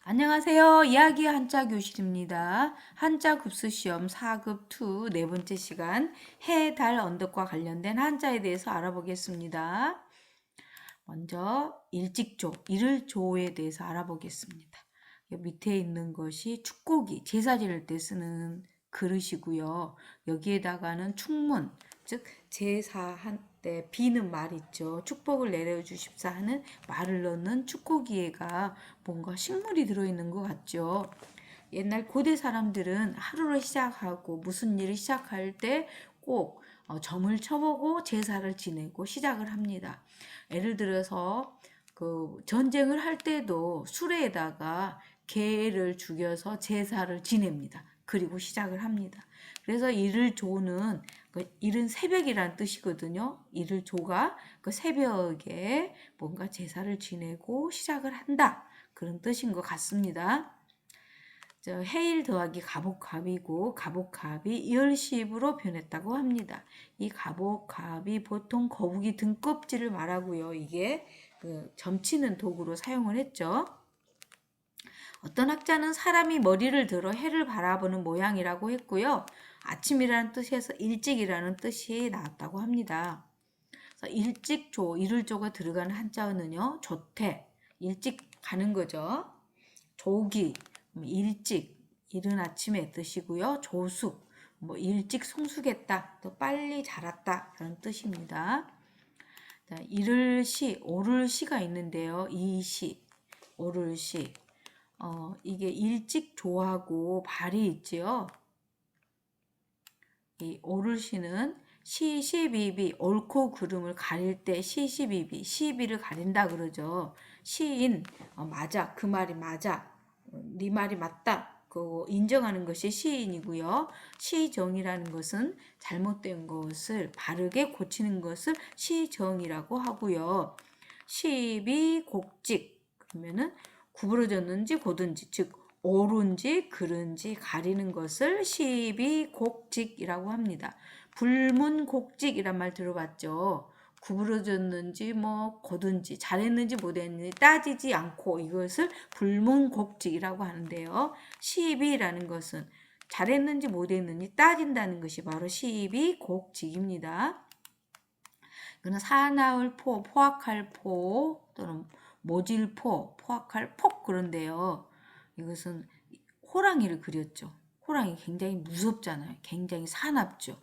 안녕하세요. 이야기 한자 교실입니다. 한자 급수 시험 4급 2 네 번째 시간 해, 달, 언덕과 관련된 한자에 대해서 알아보겠습니다. 먼저 일직조, 일을조에 대해서 알아보겠습니다. 밑에 있는 것이 축고기, 제사 지낼 때 쓰는 그릇이고요. 여기에다가는 축문, 즉 제사한 때 비는 말 있죠. 축복을 내려주십사 하는 말을 넣는 축고기에가 뭔가 식물이 들어있는 것 같죠. 옛날 고대 사람들은 하루를 시작하고 무슨 일을 시작할 때 꼭 점을 쳐보고 제사를 지내고 시작을 합니다. 예를 들어서 그 전쟁을 할 때도 수레에다가 개를 죽여서 제사를 지냅니다. 그리고 시작을 합니다. 그래서 이를 조는 이른 새벽이라는 뜻이거든요. 이를 조가 그 새벽에 뭔가 제사를 지내고 시작을 한다. 그런 뜻인 것 같습니다. 해일 더하기 갑옥갑이고 갑옥갑이 이열시입으로 변했다고 합니다. 이 갑옥갑이 보통 거북이 등껍질을 말하고요. 이게 그 점치는 도구로 사용을 했죠. 어떤 학자는 사람이 머리를 들어 해를 바라보는 모양이라고 했고요. 아침이라는 뜻에서 일찍이라는 뜻이 나왔다고 합니다. 그래서 일찍조, 이를조가 들어가는 한자어는요. 조태, 일찍 가는 거죠. 조기, 일찍, 이른 아침의 뜻이고요. 조숙, 일찍 성숙했다, 또 빨리 자랐다 그런 뜻입니다. 이를시, 오를시가 있는데요. 이 시, 오를시, 이게 일찍 조하고 발이 있지요. 이 오를시는 시시비비, 옳고 그름을 가릴 때 시시비비, 시비를 가린다 그러죠. 시인, 맞아, 그 말이 맞아, 네 말이 맞다. 그 인정하는 것이 시인이고요. 시정이라는 것은 잘못된 것을 바르게 고치는 것을 시정이라고 하고요. 시비 곡직 그러면은 구부러졌는지 고든지 즉 옳은지 그른지 가리는 것을 시비곡직이라고 합니다. 불문곡직이란 말 들어봤죠? 구부러졌는지 고든지 잘했는지 못했는지 따지지 않고 이것을 불문곡직이라고 하는데요. 시비라는 것은 잘했는지 못했는지 따진다는 것이 바로 시비곡직입니다. 이거는 사나울 포, 포악할 포 또는 모질포, 포악할 폭 그런데요. 이것은 호랑이를 그렸죠. 호랑이 굉장히 무섭잖아요. 굉장히 사납죠.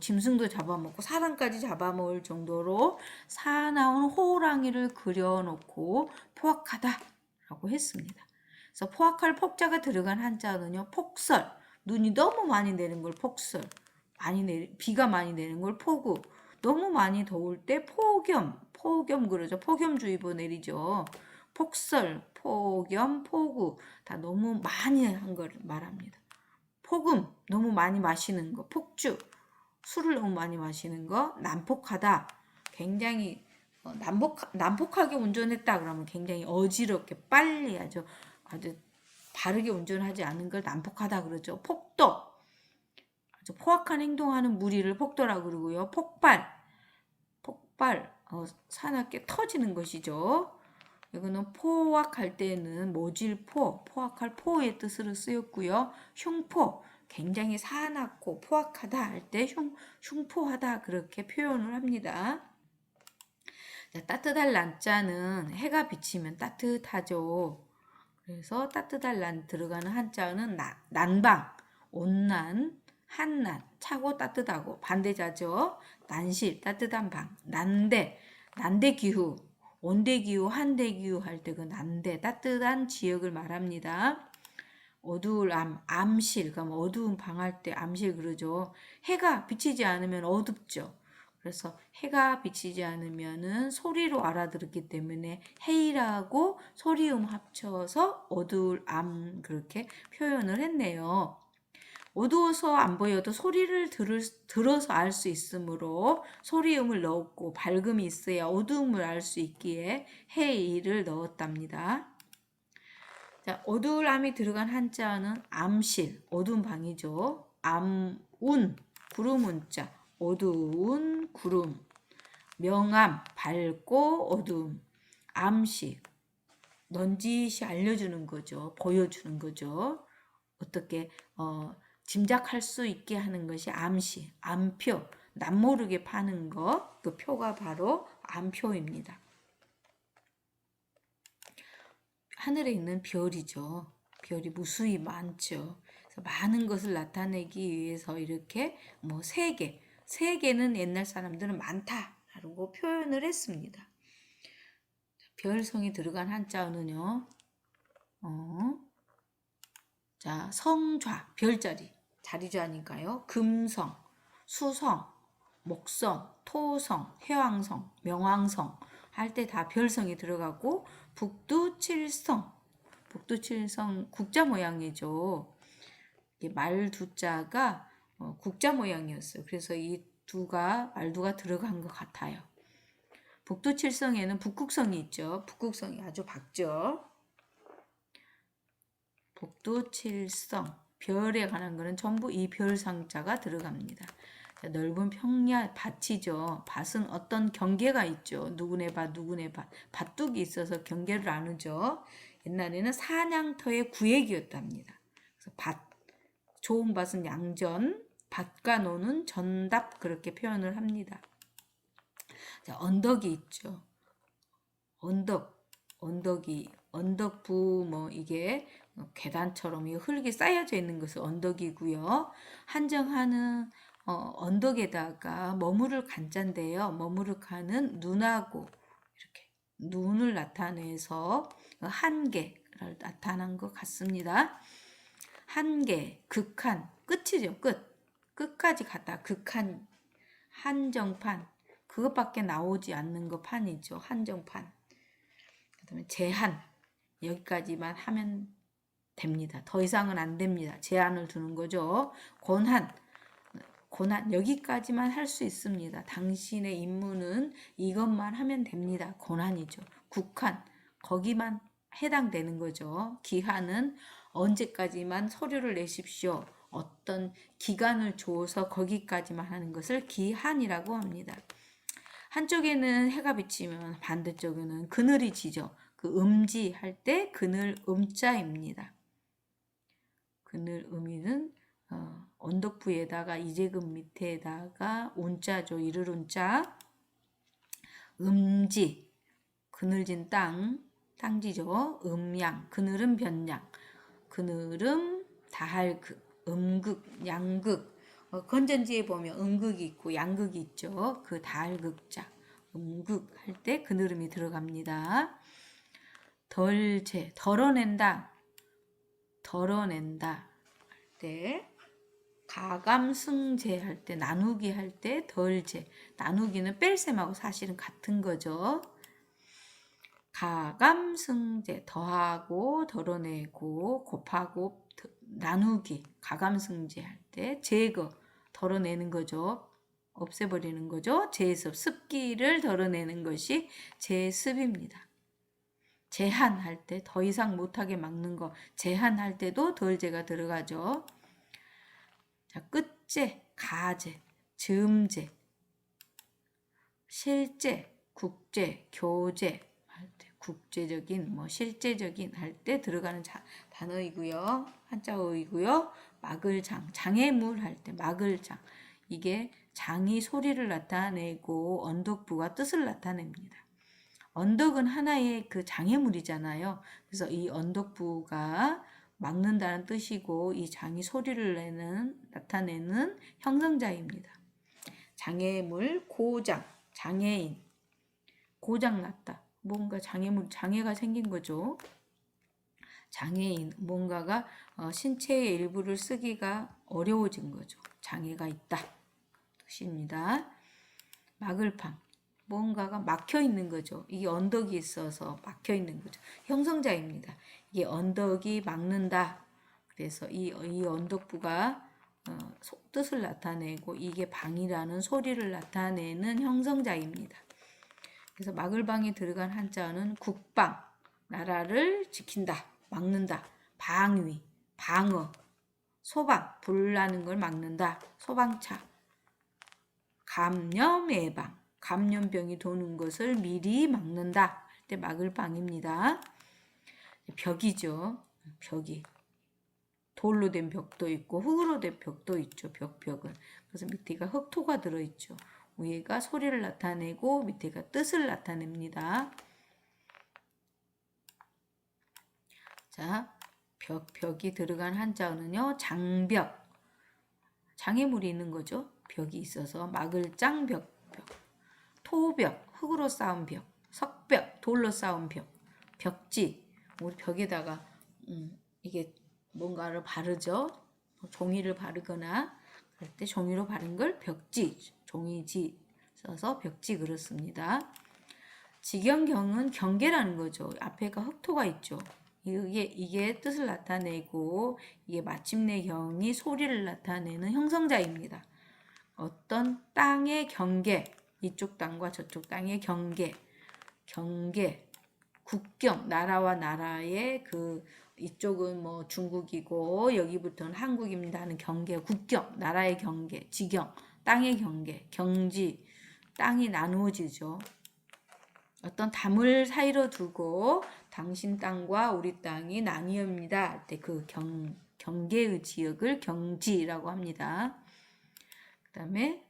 짐승도 잡아먹고 사람까지 잡아먹을 정도로 사나운 호랑이를 그려놓고 포악하다라고 했습니다. 그래서 포악할 폭자가 들어간 한자는요. 폭설, 눈이 너무 많이 내린 걸 폭설, 비가 많이 내린 걸 폭우, 너무 많이 더울 때 폭염 그러죠. 폭염주의보 내리죠. 폭설, 폭염, 폭우 다 너무 많이 한 걸 말합니다. 폭음, 너무 많이 마시는 거, 폭주, 술을 너무 많이 마시는 거, 난폭하다. 굉장히 난폭하게 운전했다 그러면 굉장히 어지럽게 빨리 아주 바르게 운전하지 않은 걸 난폭하다 그러죠. 폭도, 아주 포악한 행동하는 무리를 폭도라고 그러고요. 폭발, 사납게 터지는 것이죠. 이거는 포악할 때는 모질포, 포악할 포의 뜻으로 쓰였고요. 흉포, 굉장히 사납고 포악하다 할 때 흉포하다 그렇게 표현을 합니다. 자, 따뜻할 난자는 해가 비치면 따뜻하죠. 그래서 따뜻할 난 들어가는 한자는 난방, 온난, 한난, 차고 따뜻하고 반대자죠. 난실, 따뜻한 방, 난대기후, 온대기후, 한대기후 할 때 그 난대, 따뜻한 지역을 말합니다. 어두울 암실, 그러니까 어두운 방 할 때 암실 그러죠. 해가 비치지 않으면 어둡죠. 그래서 해가 비치지 않으면은 소리로 알아들었기 때문에 해이라고 소리음 합쳐서 어두울 암 그렇게 표현을 했네요. 어두워서 안 보여도 소리를 들어서 알 수 있으므로 소리음을 넣었고 밝음이 있어야 어두움을 알 수 있기에 해이를 넣었답니다. 자, 어두울 암이 들어간 한자는 암실, 어두운 방이죠. 암운, 구름 운자, 어두운 구름, 명암, 밝고 어두움, 암식, 넌지시 알려주는 거죠. 보여주는 거죠. 어떻게 짐작할 수 있게 하는 것이 암시, 암표, 남모르게 파는 거, 그 표가 바로 암표입니다. 하늘에 있는 별이죠. 별이 무수히 많죠. 그래서 많은 것을 나타내기 위해서 이렇게 뭐 세 개는 옛날 사람들은 많다라고 표현을 했습니다. 별성이 들어간 한자어는요. 자, 성좌, 별자리, 자리좌니까요. 금성, 수성, 목성, 토성, 해왕성, 명왕성 할 때 다 별성이 들어가고 북두칠성, 북두칠성 국자 모양이죠. 말두자가 국자 모양이었어요. 그래서 이 말두가 들어간 것 같아요. 북두칠성에는 북극성이 있죠. 북극성이 아주 밝죠. 북두칠성, 별에 관한 거는 전부 이 별상자가 들어갑니다. 넓은 평야 밭이죠. 밭은 어떤 경계가 있죠. 누구네 밭, 누구네 밭. 밭둑이 있어서 경계를 나누죠. 옛날에는 사냥터의 구획이었답니다. 그래서 밭, 좋은 밭은 양전, 밭과 노는 전답 그렇게 표현을 합니다. 자, 언덕이 있죠. 언덕부 뭐 이게 계단처럼 이 흙이 쌓여져 있는 것을 언덕이고요. 한정하는 언덕에다가 머무를 간자인데요. 머무를 간은 눈하고 이렇게 눈을 나타내서 한계를 나타난 것 같습니다. 한계, 극한, 끝이죠. 끝까지 갔다 극한, 한정판, 그것밖에 나오지 않는 거 판이죠. 한정판. 그다음에 제한, 여기까지만 하면 됩니다. 더 이상은 안 됩니다. 제한을 두는 거죠. 권한 여기까지만 할 수 있습니다. 당신의 임무는 이것만 하면 됩니다. 권한이죠. 국한, 거기만 해당되는 거죠. 기한은 언제까지만 서류를 내십시오. 어떤 기간을 줘서 거기까지만 하는 것을 기한이라고 합니다. 한쪽에는 해가 비치면 반대쪽에는 그늘이 지죠. 그 음지 할 때 그늘 음자입니다. 그늘 음이는 언덕부에다가 이재금 밑에다가 운자죠. 이를 운자. 음지, 그늘진 땅지죠. 음양, 그늘은 변양, 그늘은 다할극, 음극, 양극. 건전지에 보면 음극이 있고 양극이 있죠. 그 다할극자, 음극 할 때 그늘음이 들어갑니다. 덜재, 덜어낸다 할 때, 가감승제 할 때, 나누기 할 때 덜재, 나누기는 뺄셈하고 사실은 같은 거죠. 가감승제, 더하고 덜어내고 곱하고 나누기, 가감승제 할 때 제거, 덜어내는 거죠. 없애버리는 거죠. 제습, 습기를 덜어내는 것이 제습입니다. 제한할 때 더 이상 못하게 막는 거, 제한할 때도 덜제가 들어가죠. 자, 끝제, 가제, 즈음제, 실제, 국제, 교제 할 때, 국제적인, 실제적인 할 때 들어가는 단어이고요. 한자어이고요. 막을장, 장애물 할 때 막을장. 이게 장이 소리를 나타내고 언덕부가 뜻을 나타냅니다. 언덕은 하나의 그 장애물이잖아요. 그래서 이 언덕부가 막는다는 뜻이고 이 장이 소리를 나타내는 형성자입니다. 장애물, 고장, 장애인, 고장났다. 뭔가 장애가 생긴 거죠. 장애인, 뭔가가 신체의 일부를 쓰기가 어려워진 거죠. 장애가 있다. 뜻입니다. 막을팡, 뭔가가 막혀 있는 거죠. 이게 언덕이 있어서 막혀 있는 거죠. 형성자입니다. 이게 언덕이 막는다. 그래서 이 언덕부가 뜻을 나타내고 이게 방이라는 소리를 나타내는 형성자입니다. 그래서 막을방에 들어간 한자는 국방, 나라를 지킨다, 막는다, 방위, 방어, 소방, 불나는 걸 막는다, 소방차, 감염 예방, 감염병이 도는 것을 미리 막는다 할 때 막을방입니다. 벽이죠. 벽이. 돌로 된 벽도 있고 흙으로 된 벽도 있죠. 벽은. 그래서 밑에가 흙토가 들어있죠. 위에가 소리를 나타내고 밑에가 뜻을 나타냅니다. 자, 벽이 들어간 한자어는요. 장벽. 장애물이 있는 거죠. 벽이 있어서 막을 짱벽, 토벽, 흙으로 쌓은 벽, 석벽, 돌로 쌓은 벽, 벽지. 우리 벽에다가 이게 뭔가를 바르죠. 종이를 바르거나 그럴 때 종이로 바른 걸 벽지, 종이지 써서 벽지 그렇습니다. 지경경은 경계라는 거죠. 앞에가 흑토가 있죠. 이게 뜻을 나타내고 이게 마침내 경이 소리를 나타내는 형성자입니다. 어떤 땅의 경계, 이쪽 땅과 저쪽 땅의 경계, 국경, 나라와 나라의 이쪽은 뭐 중국이고 여기부터는 한국입니다 하는 경계, 국경, 나라의 경계, 지경, 땅의 경계, 경지, 땅이 나누어지죠. 어떤 담을 사이로 두고 당신 땅과 우리 땅이 나뉘어집니다 할 때 그 경계의 지역을 경지라고 합니다. 그 다음에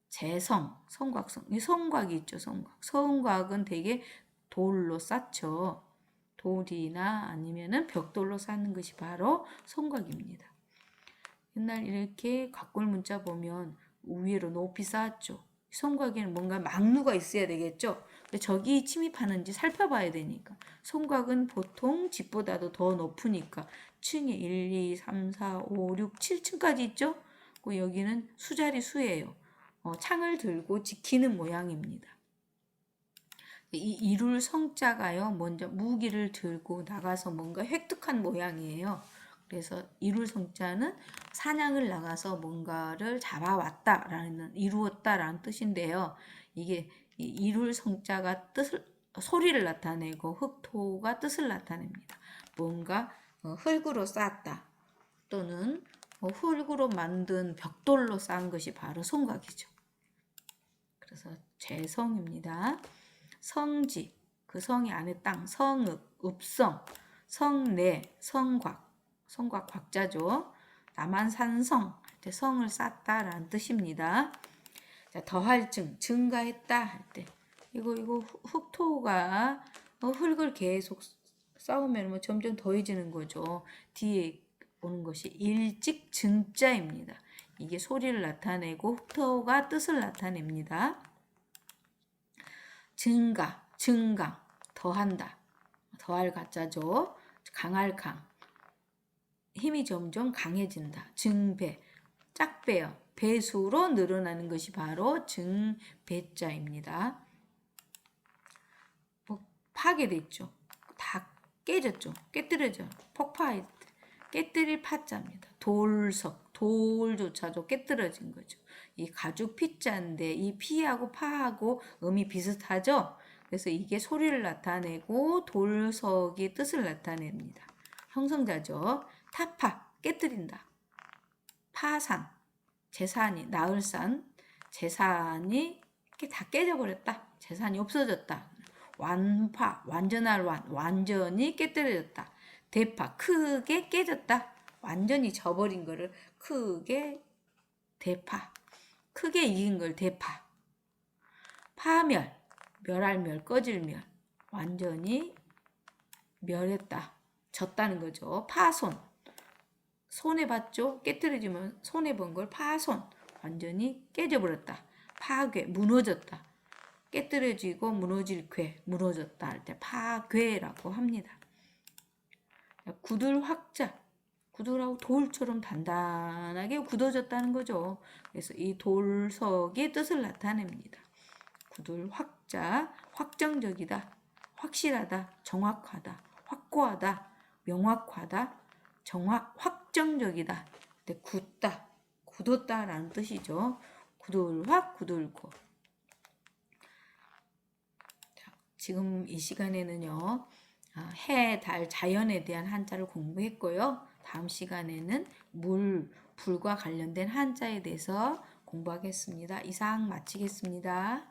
재성, 성곽성. 이 성곽이 있죠, 성곽. 성곽은 되게 돌로 쌓죠. 돌이나 아니면은 벽돌로 쌓는 것이 바로 성곽입니다. 옛날 이렇게 각골 문자 보면 위로 높이 쌓았죠. 성곽에는 뭔가 막루가 있어야 되겠죠. 근데 저기 침입하는지 살펴봐야 되니까. 성곽은 보통 집보다도 더 높으니까 층이 1, 2, 3, 4, 5, 6, 7층까지 있죠. 여기는 수자리 수예요. 창을 들고 지키는 모양입니다. 이 이룰 성자가요, 먼저 무기를 들고 나가서 뭔가 획득한 모양이에요. 그래서 이룰 성자는 사냥을 나가서 뭔가를 잡아왔다라는, 이루었다라는 뜻인데요. 이게 이룰 성자가 소리를 나타내고 흑토가 뜻을 나타냅니다. 뭔가 흙으로 쌓았다 또는 흙으로 만든 벽돌로 쌓은 것이 바로 성곽이죠. 그래서 재성입니다. 성지, 그 성이 안에 땅, 성읍, 읍성, 성내, 성곽, 성곽 곽자죠. 남한산성, 성을 쌓다라는 뜻입니다. 자, 더할 증가했다 할 때, 이거 흑토가 흙을 계속 쌓으면 뭐 점점 더해지는 거죠. 뒤에 오는 것이 일찍 증자입니다. 이게 소리를 나타내고 흑토가 뜻을 나타냅니다. 증가, 증강, 더한다. 더할 가짜죠. 강할 강. 힘이 점점 강해진다. 증배, 짝배요. 배수로 늘어나는 것이 바로 증배자입니다. 파괴됐죠. 다 깨졌죠. 깨뜨려져. 폭파했. 깨뜨릴 파자입니다. 돌석, 돌조차도 깨뜨려진 거죠. 이 가죽 피자인데 이 피하고 파하고 음이 비슷하죠. 그래서 이게 소리를 나타내고 돌석이 뜻을 나타냅니다. 형성자죠. 타파, 깨뜨린다. 파산, 재산이, 나흘산, 재산이 이렇게 다 깨져버렸다. 재산이 없어졌다. 완파, 완전할 완전히 깨뜨려졌다. 대파, 크게 깨졌다. 완전히 져버린 거를 크게 대파, 크게 이긴 걸 대파. 파멸, 멸할 멸, 꺼질 멸, 완전히 멸했다. 졌다는 거죠. 파손, 손해봤죠? 깨뜨려지면 손해본 걸 파손, 완전히 깨져버렸다. 파괴, 무너졌다. 깨뜨려지고 무너질 괴, 무너졌다 할 때 파괴라고 합니다. 굳을 확자, 구두라고 돌처럼 단단하게 굳어졌다는 거죠. 그래서 이 돌석의 뜻을 나타냅니다. 구들 확자, 확정적이다, 확실하다, 정확하다, 확고하다, 명확하다, 확정적이다. 굳다, 굳었다라는 뜻이죠. 구들확, 구들고. 지금 이 시간에는요, 해, 달, 자연에 대한 한자를 공부했고요. 다음 시간에는 물, 불과 관련된 한자에 대해서 공부하겠습니다. 이상 마치겠습니다.